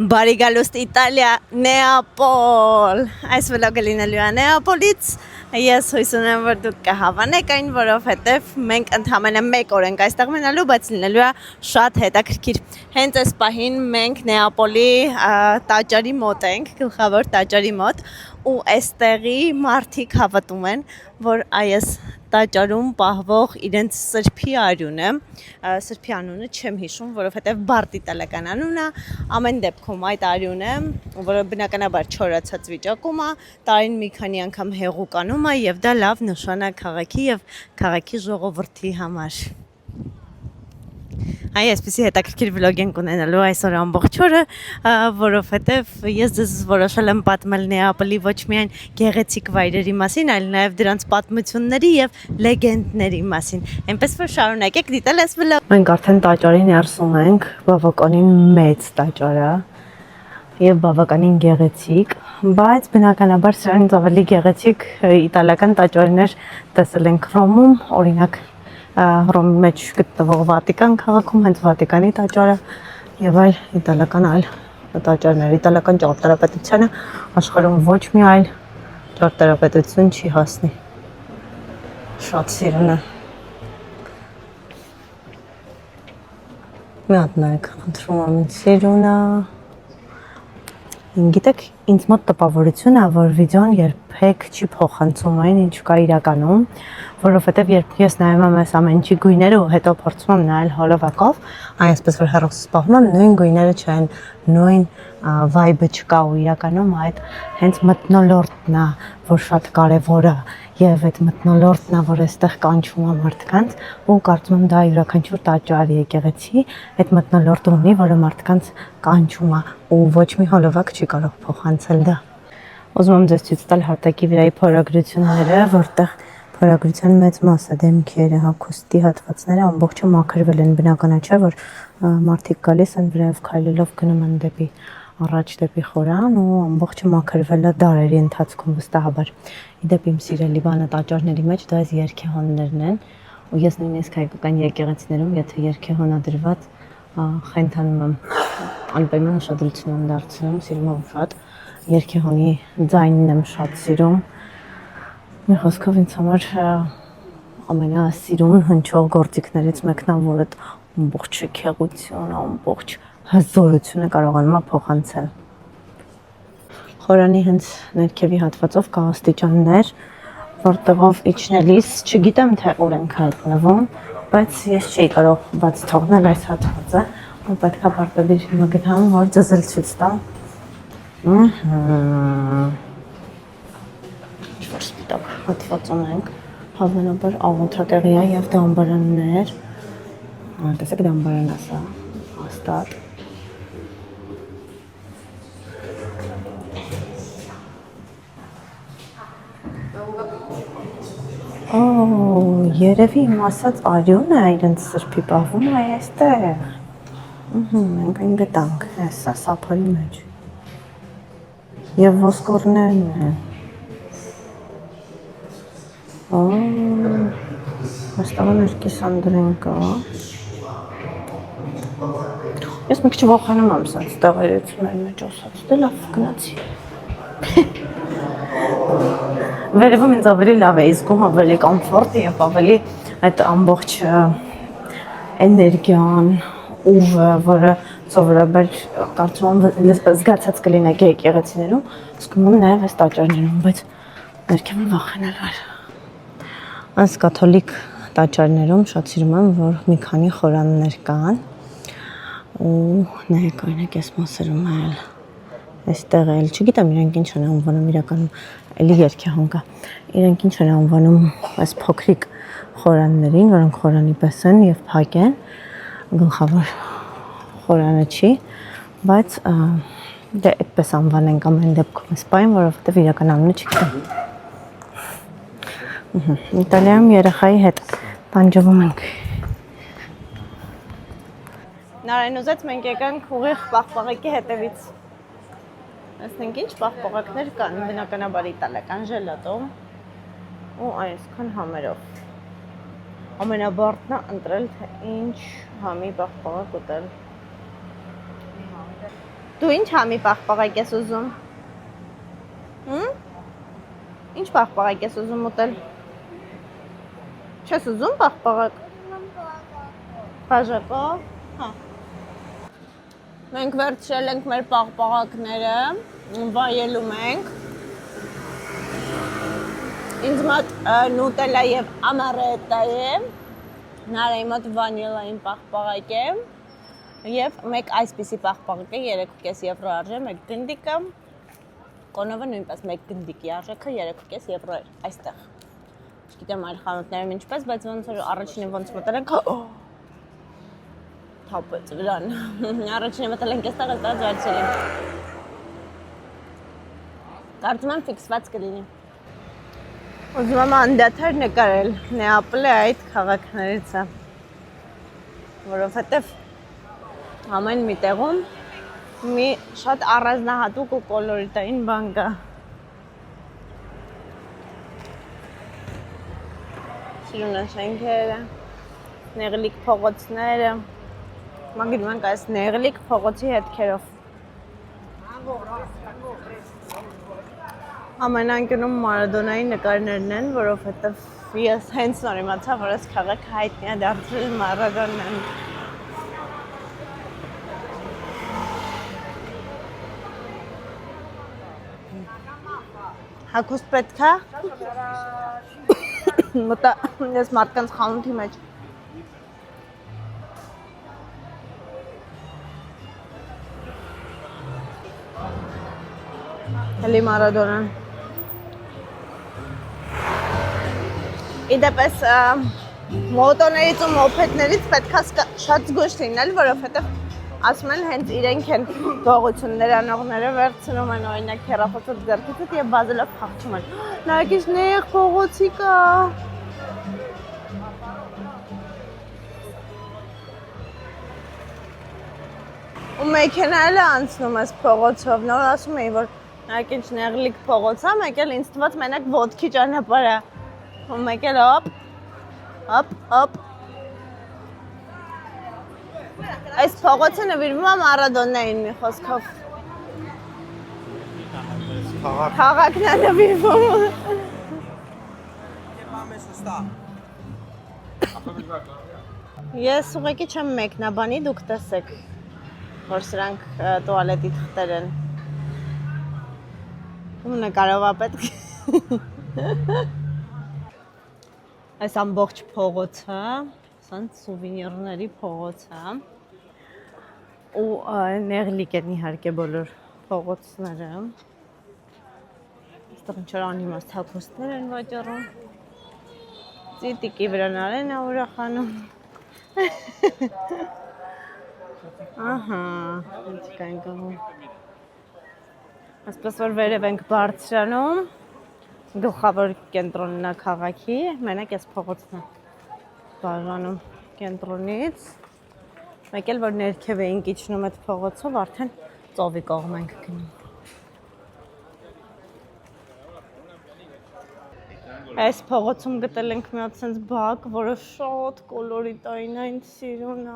Բարի գալուստ Իտալիա, Նեապոլ։ Այս վլոգը լինելու է Նեապոլից։ Ես հույս ունեմ, որ դուք կհավանեք այն, որովհետև մենք ընդամենը 1 օր ենք այստեղ մնալու, բայց լինելու է շատ հետաքրքիր։ Հենց այս պահին մենք Նեապոլի տաճարի մոտ ենք, գլխավոր տաճարի մոտ, ու այստեղի մարդիկ հավատում են, որ այս տաճարում պահվող իրենց սրբի անունը չեմ հիշում, որովհետև բարդ իտալական անուն է, ամեն դեպքում այդ արյունը, որը բնականաբար չորացած վիճակում է, տարին մի քանի անգամ հեղուկանում է եւ դա լավ նշան է քաղաքի եւ քաղաքի ժողովրդի համար։ Այ այսպեսի հետաքրքիր վլոգ ենք ունենալու այսօր ամբողջ օրը, որովհետև ես ձեզ որոշել եմ պատմել Նեապոլի ոչ միայն գեղեցիկ վայրերի մասին, այլ նաև դրանց պատմությունների եւ լեգենդների մասին։ Այնպես որ շարունակեք դիտել այս վլոգը։ Մենք արդեն տաճարի ներսում ենք, բավականին մեծ տաճար է եւ բավականին գեղեցիկ, բայց բնականաբար սրանից ավելի գեղեցիկ իտալական տաճարներ տեսել ենք Հռոմում, օրինակ Հռոմի մեջ գտնվող Վատիկան քաղաքում, հենց Վատիկանի տաճարը եւ այլ իտալական տաճարներ։ Իտալական ճարտարապետությանը աշխարհում ոչ մի այլ ճարտարապետություն չի հասնի։ Շատ սիրուն է։ Մի հատ նայեք, խնդրում եմ, սիրուն է։ Գիտեք, ինձ մոտ տպավորություն է, որ վիդեոն երբեք չի փոխանցում այն, ինչ կա իրականում, որովհետև երբ ես նայում եմ այս ամեն ինչի գույները ու հետո փորձում եմ նայել հոլովակով, այսպես որ հեռախոսս պահում եմ, նույն գույները չեն, նույն վայբը չկա ու իրականում այդ հենց մթնոլորտն է, որ շատ կարևոր է եւ այդ մթնոլորտն է, որ այստեղ կանչում է մարդկանց ու կարծում եմ դա յուրաքանչյուր տաճար եկեղեցի այդ մթնոլորտը ունի, որը մարդկանց կանչում է ու ոչ մի հոլովակ չի կարող փոխանցել դա։ Ուզում եմ ձեզ ցույց տալ հատակի վրայի փորագրությունները, որտեղ փորագրության մեծ մասը դեմքերը, հագուստի հատվածները ամբողջը մաքրվել են, բնական է, չէ՞ որ մարդիկ գալիս են վրայով քայլելով գնում են դեպի առաջ դեպի խորան ու ամբողջը մաքրվել է դարերի ընթացքում վստահաբար։ Իդեպ իմ սիրելի բանը տաճարների մեջ դա այս երգեհոններն են ու ես նույնիսկ հայկական եկեղեցիներում, եթե երգեհոն է դրված, խենթանում եմ, անպայման ուշադրություն եմ դարձնում, սիրում եմ շատ, երգեհոնի ձայնն եմ շատ սիրում։ Մի խոսքով ինձ համար ամենասիրուն հնչող գործիքներից մեկն է, որ այդ ամբողջ շքեղությունը, ամբողջ հզորությունը կարողանում է փոխանցել։ Խորանի հենց ներքևի հատվածով կա աստիճաններ, որտեղով իջնելիս չգիտեմ թե ուր ենք հայտնվում, բայց ես չի կարող բաց թողնել այս հատվածը, ու պետք է պարտադիր հիմա գնամ, որ ձեզ ցույց տամ։ Սպիտակ հատված ունենք, հավանաբար աղոթատեղի է եւ դամբարաններ։ Տեսեք դամբարանն է սա, հաստատ։ Երևի իմ ասած արյուն է իրենց սրբի պահվում է այստեղ։ Մենք այն գտանք, հեսա սափարի մեջ։ Եվ ոսկորներն են։ Հաստավան երկի սանդրեն կա։ Ես մի քիչ վախենում եմ սենց տեղերից մեր մեջ ասած, դե լավ գնացի։ Վերևում ինձ ավելի լավ է զգում, ավելի կոմֆորտ եւ ավելի այդ ամբողջ էներգիան, ուժը, որը սովորաբար կարծում եմ զգացած կլինեք եկեղեցիներում, զգում եմ նաեւ այս տաճարներում, բայց ներքևում վախենել էր։ Այս կաթոլիկ տաճարներում շատ սիրում եմ, որ մի քանի խորաններ կան ու նայեք օրինակ այս մասերում էլ այստեղ էլ չգիտեմ իրենք ինչ են անվանում իրականում էլի երգեհոն կա իրենք ինչ են անվանում այս փոքրիկ խորաններին, որոնք խորանի պես են եւ փակ են, գլխավոր խորանը չի, բայց դե այդպես անվանենք ամեն դեպքում այս պայն, որովհետեւ իրական անունը չգիտեմ։ Իտալիայում երեխայի հետ տանջվում ենք։ Նարեն ուզեց մենք եկանք ուղիղ պաղպաղակի հետևից։ Ասենք ինչ պաղպաղակներ կան, բնականաբար իտալական ժելատո ու այսքան համերով։ Ամենաբարդն է ընտրել, թե ինչ համի պաղպաղակ ուտել։ Դու ինչ համի պաղպաղակ ես ուզում։ Ինչ պաղպաղակ ես ուզում ուտել։ Չես ուզում պաղպաղակ։ Բաժակով։ Հա։ Մենք վերջրել ենք մեր պաղպաղակները, վայելում ենք։ Ինձ մոտ նուտելա եւ ամարետա է, Նարայի մոտ վանիլային պաղպաղակ է եւ մեկ այսպիսի պաղպաղակ է 3.5 եվրո արժե, մեկ գնդիկը, կոնովը նույնպես մեկ գնդիկի արժեքը 3.5 եվրո էր այստեղ։ Չգիտեմ այլ խանութներում ինչպես, բայց ոնց որ առաջինը ոնց մտել ենք, թափեց վրան։ Առաջինը մտել ենք այստեղ, այստեղ զարցել ենք։ Կարծում եմ ֆիքսված կլինի։ Ուզում եմ անդադար նկարել Նեապոլի այդ քաղաքներից է, որովհետև ամեն մի տեղում մի շատ առանձնահատուկ ու կոլորիտային բան կա։ Շիրունաշենքերը, նեղլիկ փողոցները, մագիդ մենք այս նեղլիկ փողոցի հետքերով։ Ամենանկյունում Մարադոնայի նկարներն են, որովհետև ես հենց նոր իմացա, որ այս քաղաքը հայտնի է դարձել Մարադոնան։ Հագուստ պետք է։ Մտա ես մարդկանց խանութի մեջ։ Հելի Մարադոնան։ Իդեպս մոտոներից ու մոպեդներից պետք է շատ զգույշ լինել, որովհետև ասում են հենց իրենք են գողություններ անողները վերցնում են օրինակ հեռախոսը ձեռքից եւ բազելով փախչում են։ Նայեք ինչ նեղ փողոցի կա։ Ու մեքենան էլ անցնում էս փողոցով, նոր ասում էի, որ նայեք ինչ նեղլիկ փողոց է, մեկ էլ ինձ թվաց մենակ ոտքի ճանապարհ է։ Ու մեկ էլ հոպ։ Այս փողոցը նվիրվում է Մարադոնային մի խոսքով։ Քաղաքն է նվիրվում։ Ես ուղղակի չեմ մեկնաբանի, դուք տեսեք, որ սրանք տուալետի թղթեր են։ Ում նկարով է պետք։ Այս ամբողջ փողոցը, սանց սուվինիրների փողոցը ու նեղլիկ են իհարկե բոլոր փողոցները։ Այստեղ ինչ-որ անիմաստ հագուստներ են վաճառում։ Ծիտիկի վրանալ են ուրախանում։ Ահա, ինչ կան գնում։ Այսպես որ վերև ենք բարձրանում, գլխավոր կենտրոնն է քաղաքի, մենակ այս փողոցն է բաժանում կենտրոնից, մեկ էլ որ ներքև էինք իջնում այդ փողոցով, արդեն ծովի կողմ ենք գնում։ Այս փողոցում գտել ենք մի հատ սենց բակ, որը շատ կոլորիտային է, ինձ սիրուն է։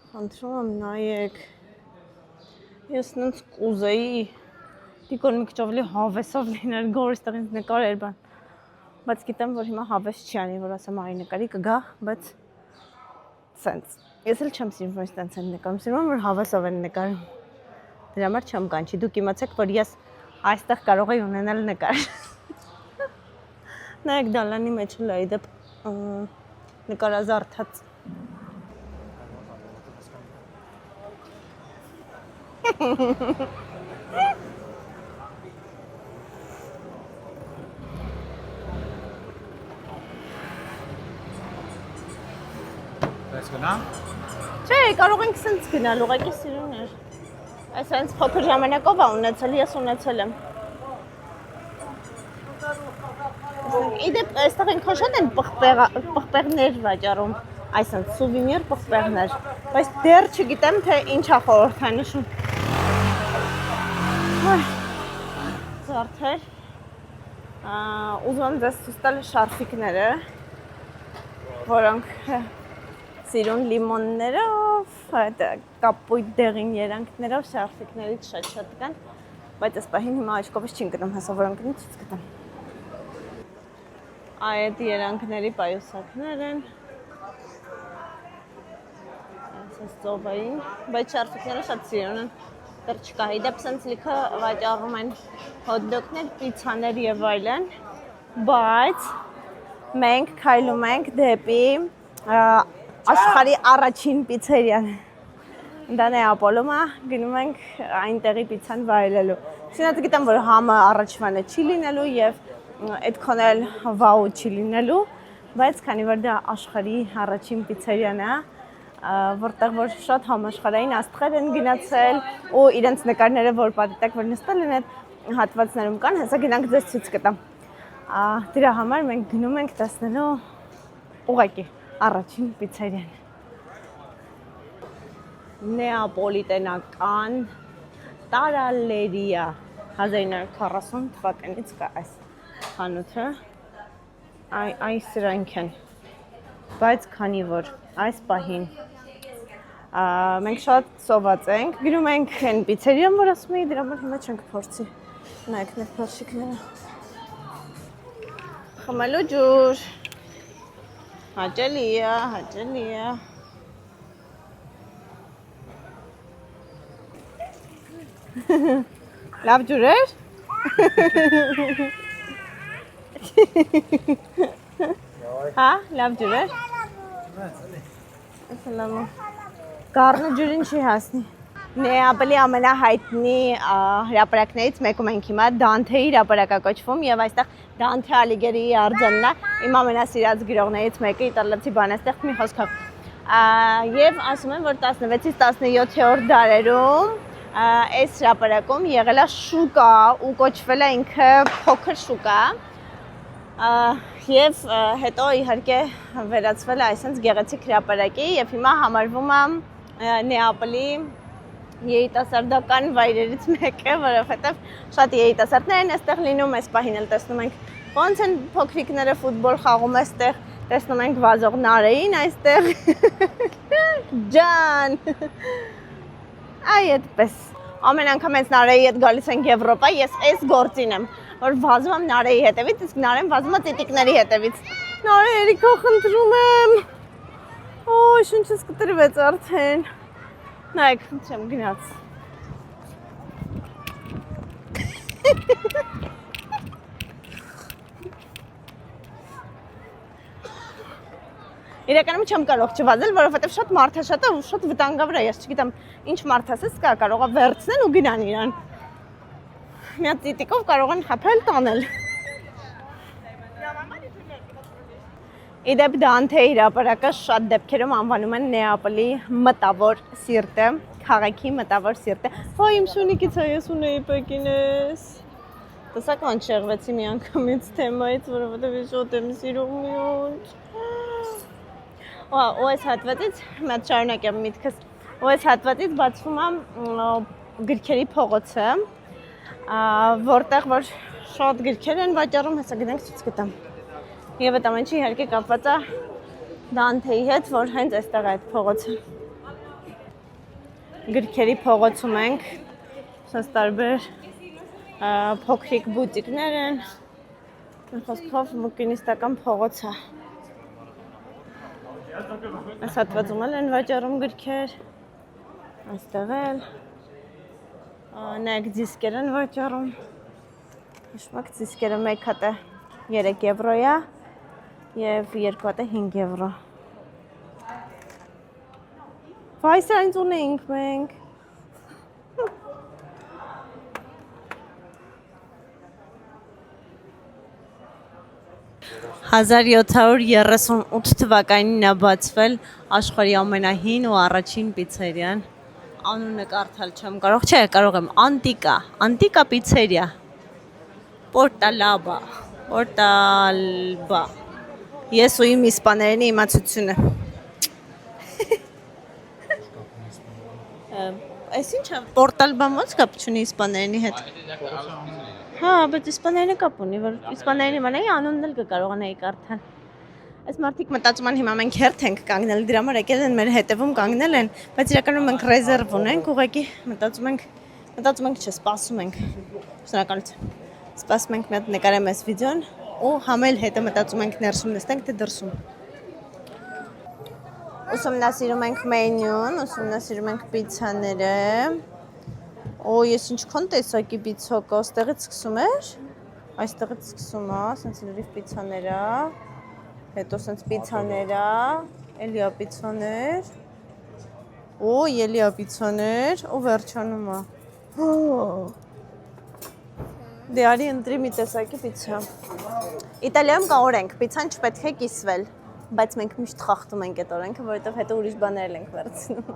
Խնդրում եմ նայեք։ Ես նենց կուզեի դիկոն մի քիչ ավելի հավեսով լիներ, գորստեղ ինձ նկարեր բան։ Բայց գիտեմ, որ հիմա հավես չի անի, որ ասեմ արի նկարի կգա, բայց սենց։ Ես էլ չեմ սիրում, որ սենց են նկարում, սիրում եմ, որ հավեսով են նկարում։ Դրա համար չեմ կանչի, դուք իմացեք, որ ես այստեղ կարող եի ունենալ նկար։ Նայեք դալանի մեջ էլ է իդեպ նկարազարդած։ Այս գնամ։ Չէ, կարող ենք սենց գնալ, ուղղակի սիրուն էր։ Այս հենց փոքր ժամանակով է ունեցել, ես ունեցել եմ։ Իդեպ այստեղ ինքան շատ են պղպեղներ վաճառում, այսինքն սուվենիր պղպեղներ, բայց դեռ չգիտեմ, թե ինչ է խորհրդանշում։ Զարդեր։ Ուզում եմ ձեզ ցույց տալ շարֆիկները, որոնք սիրուն լիմոններով, այդ կապույտ դեղին երանգներով, շարֆիկներից շատ կան, բայց այս պահին հիմա աչքովս չին գտնում, հեսա որ անգնի չից գտամ։ Այդ երանգների պայուսակներ են, այս ծովային, բայց շարֆիկները շատ սիրուն են, դեռ չկա, իդեպ սենց լիքը վաճառում են հոտդոգներ, պիցաներ և այլն, բայց մենք քայլում ենք դեպի աշխարհի առաջին պիցերիան։ Դա Նեապոլում է, գնում ենք այնտեղի պիցան վայելելու։ Սինած գիտեմ, որ համը առաջվանը չի լինելու և այդքան էլ վաու չի լինելու, բայց քանի որ դա աշխարհի առաջին պիցերիան է, որտեղ որ շատ համաշխարհային աստղեր են գնացել ու իրենց նկարները, որ պատիտեք, որ նստել են այդ հատվածներում կան, հեսա գնանք ձեզ ցույց կտամ։ Դրա համար մենք գնում ենք տեսնելու ուղղակի առաջին պիցերիան։ Նեապոլիտենական Տարալերիա 1940 թվականից կա այս խանութը, այս սրանք են, բայց քանի որ այս պահին մենք շատ սոված ենք, գնում ենք են պիցերիան, որ ասում էի, դրա համար հիմա չենք փորձի, նայեք մեր փորձիկները, խմելու ջուր, հաճելի է, լավ ջուր էր։ Հա, լավ ջուր էր։ Գառնու ջուրին չի հասնի։ Նեապոլի ամենահայտնի հրապարակներից մեկում ենք հիմա, Դանթեի հրապարակը կոչվում և այստեղ Դանթե Ալիգերիի արձանն է, իմ ամենասիրած գրողներից մեկը, իտալացի բանաստեղծ մի խոսքով։ Եվ ասում են, որ 16-ից 17-րդ դարերում այս հրապարակում եղել է շուկա ու կոչվել է ինքը փոքր շուկա և հետո իհարկե վերածվել է այսպես գեղեցիկ հրապարակի և հիմա համարվում է Նեապոլի երիտասարդական վայրերից մեկը, որովհետև շատ երիտասարդներ են այստեղ լինում, այս պահին էլ տեսնում ենք ոնց են փոքրիկները ֆուտբոլ խաղում այստեղ, տեսնում ենք վազող նարեին այստեղ, ջան, այ այդպես, ամեն անգամ ես նարեի հետ գալիս ենք Եվրոպա, ես այս գործին եմ, որ վազում եմ նարեի հետևից, իսկ նարեն վազում է ծիտիկների հետևից, նարե երիքո խնդրում եմ, ոյ շունչս կտրվեց արդեն, նայեք, չեմ գնաց։ Իրականում չեմ կարող չվազել, որովհետև շատ մարդ է շատ ու շատ վտանգավոր է, ես չգիտեմ ինչ մարդ ասես կա, կարող է վերցնեն ու գնան իրան։ Մի հատ ծիտիկով կարող են խփել տանել։ Իդեպ Դանթեի հրապարակը շատ դեպքերում անվանում են Նեապոլի մտավոր սիրտը, քաղաքի մտավոր սիրտը։ Ոյ իմ շունիկից է, ես ունեի Պեկինես։ Տեսակ ոնց շեղվեցի մի անգամից թեմայից, որովհետև ես շատ եմ սիրում մյուջ։ Ու այս հատվածից, մեծ շարունակեմ միտքս, ու այս հատվածից բացվում է գրքերի փողոցը, որտեղ որ շատ գրքեր են վաճառում, հեսա գնանք ցույց կտամ։ Եվ այդ ամենը իհարկե կապված է Դանթեի հետ, որ հենց այստեղ է այդ փողոցը։ Գրքերի փողոցում ենք, սենց տարբեր փոքրիկ բուտիկներ են, խոսքով մուկինիստական փողոց է։ Այս հատվածում էլ են վաճառում գրքեր, այստեղ էլ, նայեք դիսկեր են վաճառում, հիշմակ դիսկերը մեկ հատը 3 եվրո է և երկու հատը 5 եվրո։ Վայ սրանց ունեինք մենք։ 1738 թվականին է բացվել աշխարհի ամենահին ու առաջին պիցերիան։ Անունը կարդալ չեմ կարող, չէ, կարող եմ, Անտիկա պիցերիա։ Պորտալաբա։ Ես ու իմ իսպաներենի իմացությունը։ Այս ինչ է, Պորտալբան ոնց կապ չունի իսպաներենի հետ։ Հա, բայց իսպաներենը կապ ունի, որ իսպաներենի մանայի անունն էլ կկարողանայի կարդալ։ Այս մարդիկ մտածում են հիմա մենք հերթ ենք կանգնել, դրա համար եկել են մեր հետևում կանգնել են, բայց իրականում մենք ռեզերվ ունենք, ուղղակի մտածում ենք չէ, սպասում ենք։ Շնորհակալություն։ Սպասում ենք մի հատ նկարեմ այս վիդեոն ու համել հետը մտածում ենք ներսում նստենք թե դրսում։ Ուսումնասիրում ենք մենյուն, ուսումնասիրում ենք պիցցաները։ Օ, ես ինչքան տեսակի պիցցա կա, այստեղից սկսում էր։ Այստեղից սկսում է, ասենց լրիվ պիցցաները։ Հետո սենց պիցցաները, էլի է պիցցաներ։ Օ, էլի է պիցցաներ, ու վերջանում է։ Դե արի ընտրի մի տեսակի պիցցա։ Իտալիայում կա օրենք, պիցցան չպետք է կիսվել, բայց մենք միշտ խախտում ենք այդ օրենքը, որովհետև հետո ուրիշ բաներ ենք վերցնում։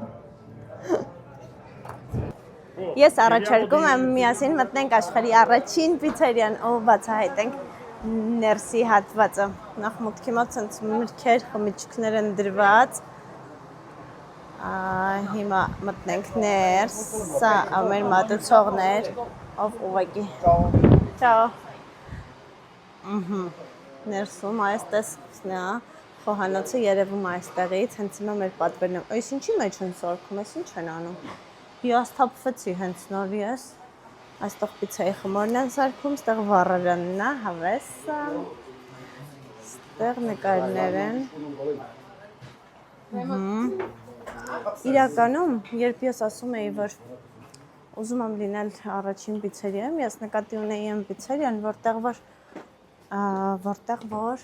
Ես առաջարկում եմ միասին մտնենք աշխարհի առաջին պիցերիան, ով բացահայտենք ներսի հատվածը։ Նախ մուտքի մոտ ցած մրգեր, խմիչքներ են դրված։ Հիմա մտնենք ներս, սա մեր մատուցողներ, ով ուղղակի։ Չաո։ Ներսում այս տեսքն է, խոհանոցը երևում է այստեղից, հենց հիմա մեր պատվերն է։ Այս ինչի մեջ են սարքում, այս ինչ են անում։ Հիասթափվեցի հենց նոր ես։ Այստեղ պիցցայի խմորն են սարքում, այստեղ վառարանն է, հավեսը։ Այստեղ նկարներ են։ Իրականում, երբ ես ասում էի, որ ուզում եմ լինել առաջին պիցերիայում, ես նկատի ունեի այն պիցերիան, որտեղ որ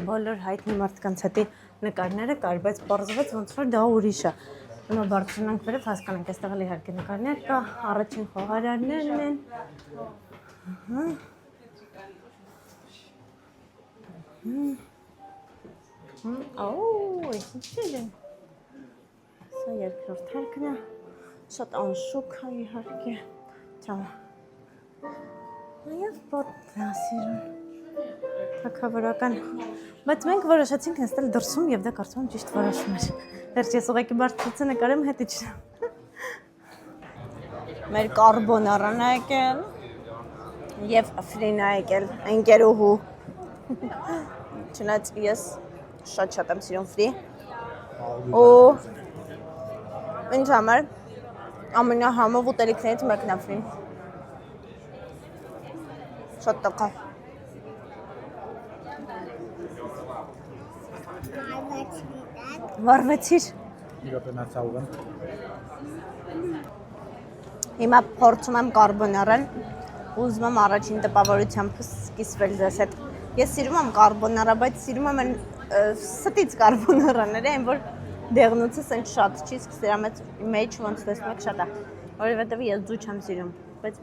բոլոր հայտնի մարդկանց հետի նկարները կար, բայց պարզվեց ոնց որ դա ուրիշ է։ Հիմա բարձրանանք վերև հասկանանք, այստեղ էլ իհարկե նկարներ կա, առաջին խոհարարներն են։ Օ, ինչ են։ Սա երկրորդ հարկն է, շատ անշուք է իհարկե։ Չա։ Նաև պոտրասիրուն։ Թագավորական։ Բայց մենք որոշեցինք նստել դրսում եւ դա կարծում եմ ճիշտ որոշում էր։ Վերջ ես ուղղակի բարձրացի նկարեմ հետի չնամ։ Մեր կարբոնարան է եկել եւ ֆրին է եկել, ընկերուհու։ Չնայած ես շատ եմ սիրում ֆրի։ Ու ինչ համար ամենահամով ուտելիքներից մեկն է ֆրին։ Շատ տակա։ Վարվեցիր։ Իրոպենացաուղն։ Հիմա փորձում եմ կարբոնարան, ուզում եմ առաջին տպավորությամբ սկսվել ձեզ հետ։ Ես սիրում եմ կարբոնարա, բայց սիրում եմ ստից կարբոնարաները, այն որ դեղնուցս այն շատ չի, սկսել դրա մեջ ոնց տեսնում եք շատ է, որովհետև ես ձու չեմ սիրում, բայց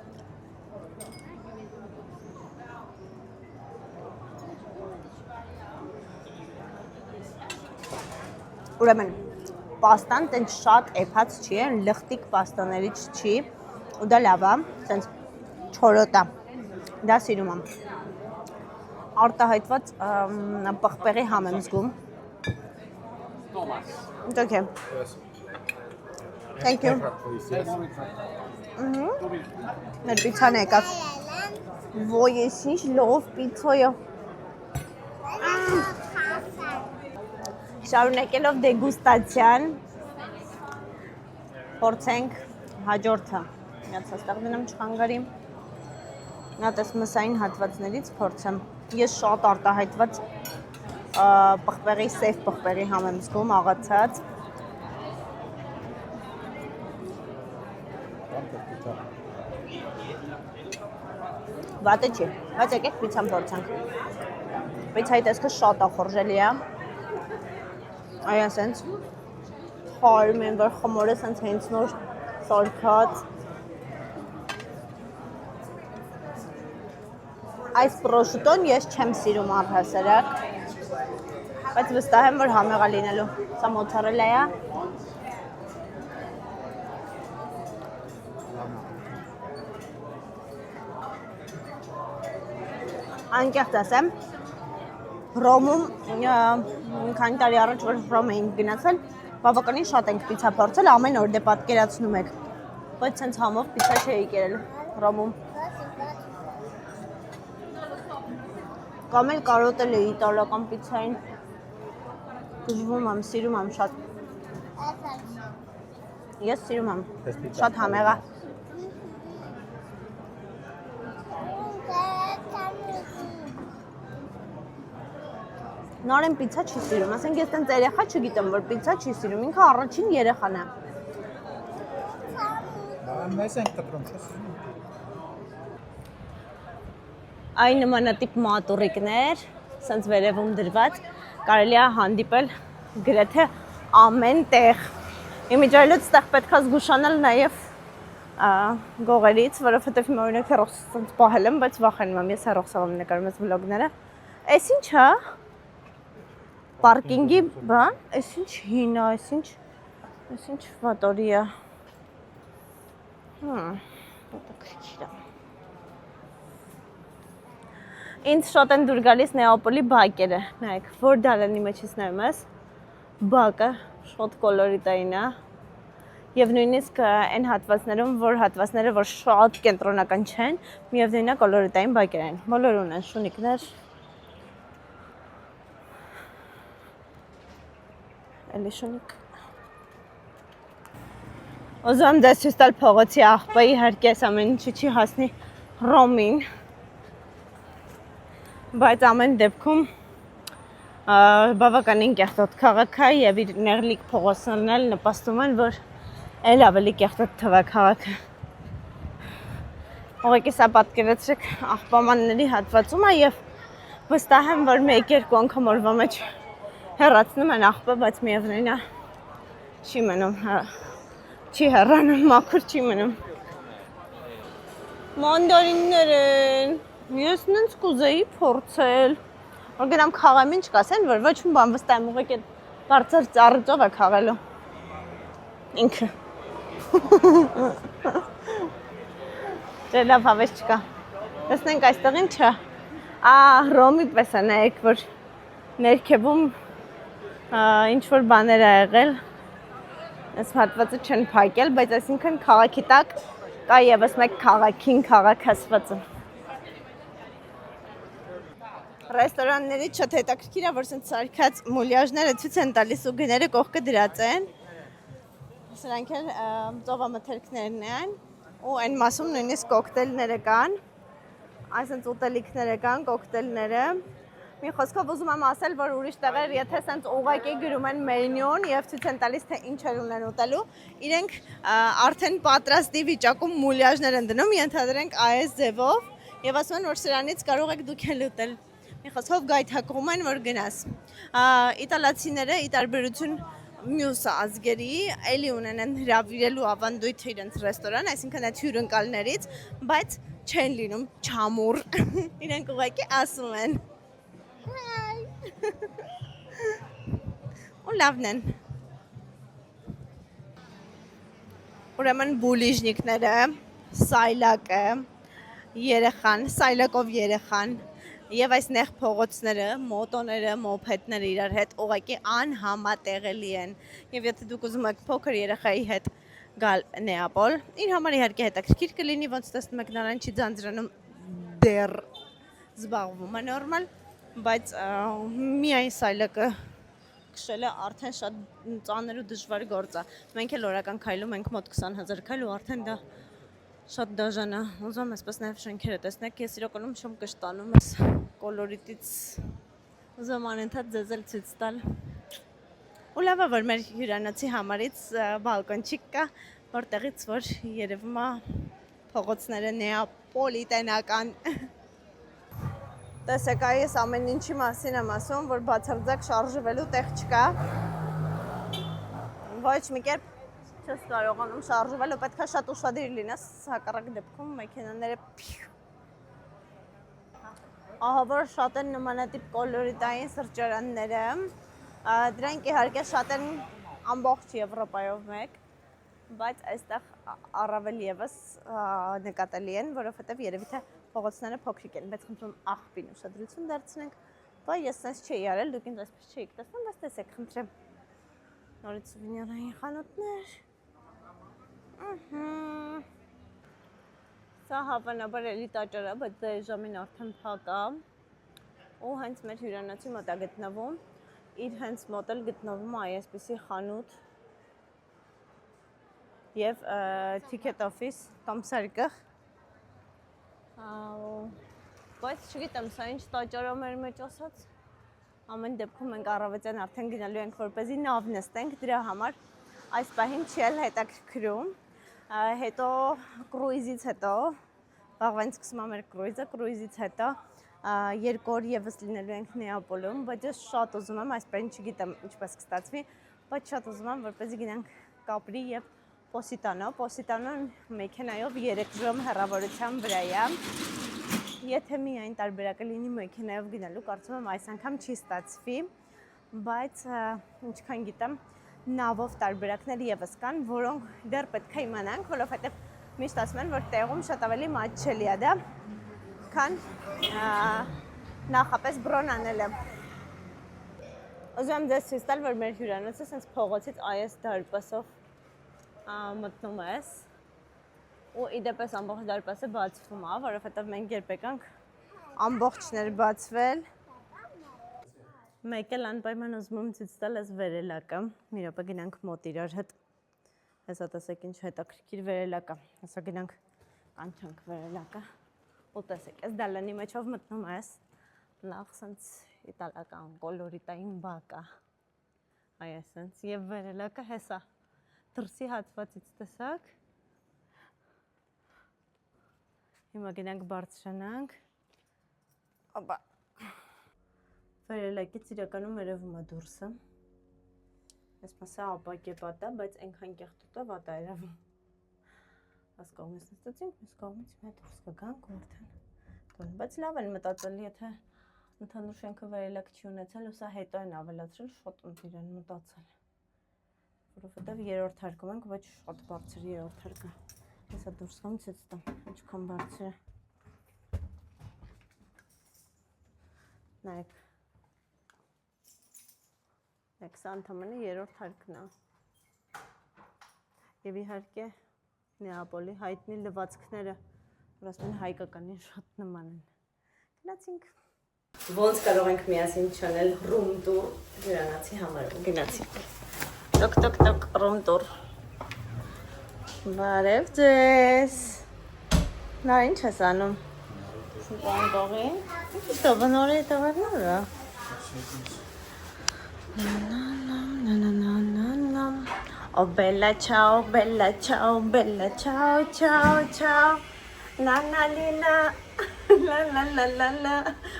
ուրեմն պաստան տենց շատ էփած չի, լխտիկ պաստաներից չի, ու դա լավ է, տենց չորոտ է, դա սիրում եմ։ Արտահայտված պղպեղի համ եմ զգում։ It's okay. Thank you. Մեր պիցան եկավ։ Ոյ, ես ինչ լով պիցա է։ Շարունակելով դեգուստացիան, փորձենք հաջորդը։ Միած հաստեղ դնեմ չխանգարիմ։ Նա տես մսային հատվածներից փորձեմ։ Ես շատ արտահայտված պղպեղի, սև պղպեղի համ եմ զգում, աղացած։ Վատը չի, բայց եկեք պիցան փորձենք։ Պիցայի տեսքը շատ ախորժելի է։ Այա սենց խարում են, որ խմորը սենց հենց նոր սարքած։ Այս պրոշուտոն ես չեմ սիրում առհասարակ, բայց վստահ եմ, որ համեղ է լինելու։ Սա մոցարելա է։ Անկեղծ ասեմ, Ռոմում մի քանի տարի առաջ որ Ռոմ էինք գնացել, բավականին շատ ենք պիցա փորձել, ամեն օր դե պատկերացնում եք, բայց հենց համով պիցա չէի կերել Ռոմում։ Կամ էլ կարոտել է իտալական պիցցային։ Դժվում եմ, սիրում եմ շատ։ Ես սիրում եմ։ Շատ համեղ է։ Նարեն պիցցա չի սիրում, ասենք ես տենց երեխա չգիտեմ, որ պիցցա չի սիրում, ինքը առաջին երեխան է։ Մեզ ենք կտրում, չես։ Այն նմանատիպ մատուրիկներ, սենց վերևում դրված, կարելի է հանդիպել գրեթե ամեն տեղ։ Իմիջայլոց ստեղ պետք է զգուշանալ նաև գողերից, որովհետև հիմա օրինակ հեռախոս սենց պահել եմ, բայց վախենում եմ, ես հեռախոսով եմ նկարում ես վլոգները։ Էս ինչ է։ Պարկինգի բան, էս ինչ հին է, էս ինչ վատորի է։ Հետաքրքիր է։ Ինձ շատ են դուր գալիս Նեապոլի բակերը, նայեք, որ դալանի մեջ ես նայում ես, բակը շատ կոլորիտային է, և նույնիսկ այն հատվածներում, որ հատվածները, որ շատ կենտրոնական չեն, միևնույն է կոլորիտային բակեր են, բոլոր ունեն շունիկներ, էլի շունիկ։ Ուզում եմ ձեզ ցույց տալ փողոցի աղբը, իհարկե այս ամեն ինչը չի հասնի Ռոմին, բայց ամեն դեպքում բավականին կեղտոտ քաղաք է և իր նեղլիկ փողոցներն էլ նպաստում են, որ էլ ավելի կեղտոտ թվա քաղաքը։ Ուղղակի սա պատկերացրեք աղբամանների հատվածում է և վստահ եմ, որ մեկ-երկու անգամ օրվա մեջ հեռացնում են աղբը, բայց միևնույն է չի մնում, չի հեռանում, մաքուր չի մնում։ Մանդարիններ են, ես նենց կուզեի փորձել, որ գնամ քաղեմ ինչ կասեն, որ ոչ մի բան վստահ եմ ուղղակի բարձր ծառուծով է քաղելու, ինքը։ Դե լավ հավես չկա, տեսնենք այստեղ ինչ է, Ռոմի պես է նայեք, որ ներքևում ինչ-որ բաներ է եղել, այս հատվածը չեն փակել, բայց այսինքն քաղաքի տակ կա ևս մեկ քաղաքին քաղաք ասվածը։ Ռեստորաններից շատ հետաքրքիր է, որ սենց սարքած մուլյաժները ցույց են տալիս ու գները կողքը դրած են։ Սրանք էլ ծովամթերքներն են ու այն մասում նույնիսկ կոկտեյլները կան, այսինքն ուտելիքները կան, կոկտեյլները։ Մի խոսքով ուզում եմ ասել, որ ուրիշ տեղեր, եթե սենց ուղղակի գրում են մենյուն և ցույց են տալիս, թե ինչեր ունեն ուտելու, իրենք արդեն պատրաստի վիճակում մուլյաժներ են դնում, ենթադրենք այս ձևով և ասում են, որ սրանից կարող եք դուք էլ ուտել։ Մի խոսքով գայթակղում են, որ գնաս։ Իտալացիները ի տարբերություն մյուս ազգերի էլի ունեն հրավիրելու ավանդույթ իրենց ռեստորան, այսինքն այդ հյուրընկալներից, բայց չեն լինում չամուր, իրենք ուղղակի ասում են։ Ու լավն են։ Ուրեմն բուլիժնիկները, սայլակը, երեխան, սայլակով երեխան և այս նեղ փողոցները, մոտոները, մոփեդները իրար հետ ուղղակի անհամատեղելի են։ Եվ եթե դուք ուզում եք փոքր երեխայի հետ գալ Նեապոլ, իր համար իհարկե հետաքրքիր կլինի, ոնց տեսնում եք նրան չի ձանձրանում դեռ զբաղվում է նորմալ, բայց միայն սայլակը քշելը արդեն շատ ծանր ու դժվար գործ է։ Մենք էլ օրական քայլում ենք մոտ 20,000 քայլ ու արդեն դա շատ դաժան է։ Ուզում եմ այսպես նաև շենքերը տեսնեք, ես իրականում չեմ կշտանում այս կոլորիտից, ուզում եմ անընդհատ ձեզ էլ ցույց տալ։ Ու լավ է, որ մեր հյուրանոցի համարից բալկոնչիկ կա, որտեղից որ երևում է փողոցները նեապոլիտենական։ Տեսեք, այս ամեն ինչի մասին եմ ասում, որ բացարձակ շարժվելու տեղ չկա։ Ոչ մի կերպ չես կարողանում շարժվել ու պետք է շատ ուշադիր լինես, հակառակ դեպքում մեքենաները ահա որ շատ են նմանատիպ կոլորիտային սրճարանները, դրանք իհարկե շատ են ամբողջ Եվրոպայով մեկ, բայց այստեղ առավել ևս նկատելի են, որովհետև երևի թե փողոցները փոքրիկ են, բայց խնդրում աղբին ուշադրություն դարձնենք, բայց ես sense չէի արել, դուք ինձ այսպես չէիք տեսնում, բայց տեսեք, խնդրեմ։ Նորից սուվենիրային խանութներ։ Սա հավանաբար էլի տաճար է, բայց դա այս ժամին արդեն փակ է։ ու հենց մեր հյուրանոցի մոտ է գտնվում, իր հենց մոտ էլ գտնվում է այսպիսի խանութ եւ ticket office կամ սարկղ։ Բայց չգիտեմ, սա ինչ տաճարը մեր մեջ ասած։ Ամեն դեպքում մենք առավոտյան արդեն գնալու ենք որպեսզի նավ նստենք, դրա համար այս պահին չի էլ հետաքրքրում։ Հետո կրուիզից հետո վաղվան սկսում է մեր կրուիզից հետո 2 օր եւս լինելու ենք Նեապոլում, բայց ես շատ ուզում եմ, այսպես չգիտեմ ինչպես կստացվի, բայց շատ ուզում եմ որպեսզի գնանք Կապրի եւ Պոսիտանո։ Պոսիտանոն մեքենայով 3 ժամ հեռավորության վրա է։ Եթե միայն տարբերակը լինի մեքենայով գնալու, կարծում եմ այս անգամ չի ստացվի, բայց ինչքան գիտեմ, նավով տարբերակներ եւս կան, որոնք դեռ պետք է իմանանք, որովհետեւ միշտ ասում են, որ տեղում շատ ավելի մատչելի է դա, քան նախապես բրոն անելը։ Ուզում եմ ձեզ ցույց տալ, որ մեր հյուրանոցը sense փողոցից այս դարպասով մտնում ես, ու իդեպս ամբողջ դարպասը բացվում է, որովհետև մենք երբ եկանք ամբողջն էր բացվել։ Մեկ էլ անպայման ուզում եմ ցույց տալ այս վերելակը։ Մի րոպե գնանք մոտ իրար հետ։ Հեսա տեսեք ինչ հետաքրքիր վերելակ է։ Հեսա գնանք կանչանք վերելակը։ Ու տեսեք, այս դալանի մեջով մտնում ես, լավ սենց իտալական կոլորիտային բակ է, այ սենց, և վերելակը հեսա, դրսի հատվածից տեսակ, հիմա գնանք բարձրանանք, ապա, վերելակից իրականում երևում է դուրսը, այսպասա ապակ է պատա, բայց ենքան կեղտուտ է վատա երևում, այս կողմից նստեցինք, մյուս կողմից մետ դուրս կգանք ու արդեն, բայց լավ են մտածել, եթե ընդհանուր շենքը վերելակ չի ունեցել, ու սա հետո են ավելացրել, շատ ընտիր են մտածել, որովհետև երրորդ հարկում ենք, բայց շատ բարձր երրորդ հարկը, հեսա դուրս կամ ցույց տամ, ինչքան բարձր է, նայեք, սա ընդամենը երրորդ հարկն է, և իհարկե Նեապոլի հայտնի լվացքները, որ ասում են հայկականին շատ նման են, գնացինք։ Ոնց կարող ենք միասին չանել ռում տուր հյուրանոցի համար, գնացինք։ Տոկ, ռում տուր։ Բարև ձեզ։ Նա ինչ ես անում։ Սուպանգողին։ Ինչ տովնորի տովնորը։ Oh bella ciao, ciao. La la la la la la la la.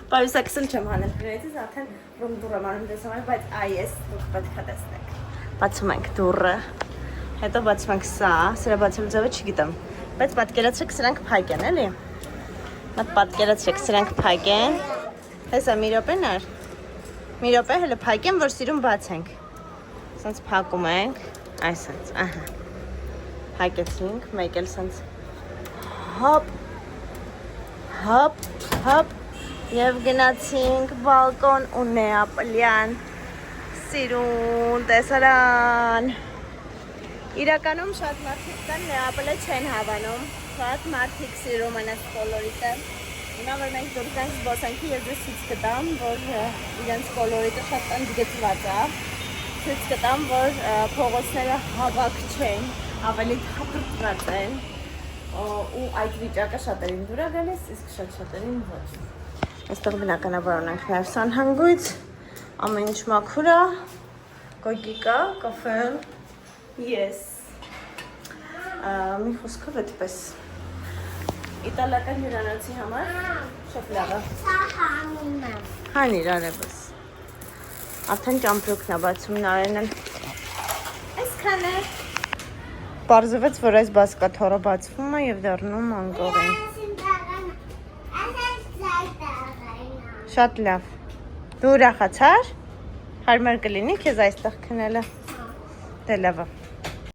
Բայց ակսել չեմ հանել գրեթից, արդեն ռում դուրը մարում դեսամար, բայց այս պետք է տեսնեք։ Բացում ենք դուրը, հետո բացում ենք սրա բացելու ձևը չգիտեմ, բայց պատկերացրեք սրանք փայկ են, էլի։ Մատ պատկերացրեք սրանք փայկ են, հեսա մի րոպեն ար, մի րոպե հələ փայկ են, որ սիրում բացենք, սենց փակում ենք, այսենց, ահա, փակեցինք, մեկ էլ սենց, հոպ, և գնացինք բալկոն ու Նեապոլյան սիրուն տեսարան։ Իրականում շատ մարդիկ կան Նեապոլը չեն հավանում, շատ մարդիկ սիրում են այս կոլորիտը։ Հիմա որ մենք դուրս ենք զբոսանքի, ես ձեզ ցույց կտամ, որ իրենց կոլորիտը շատ ընդգծված է։ Ցույց կտամ, որ փողոցները հավաք չեն, ավելի թափրտված են։ Ու այդ վիճակը շատերին դուր է գալիս, իսկ շատերին ոչ։ Այստեղ բնականաբար ունենք նաև սանհանգույց, ամեն ինչ մաքուր է, գոգի կա, կաֆեն, ես։ Մի խոսքով այդպես։ Իտալական հյուրանոցի համար շատ լավ է։ Հանիր արևս։ Արդեն ճամպրուկն է բացում նարեն էլ։ Այսքան է։ Պարզվեց, որ այս բասկաթոռը բացվում է և դառնում անկողին։ Շատ լավ։ Դու ուրախացար։ Հարմար կլինի քեզ այստեղ քնելը։ Դե լավ է։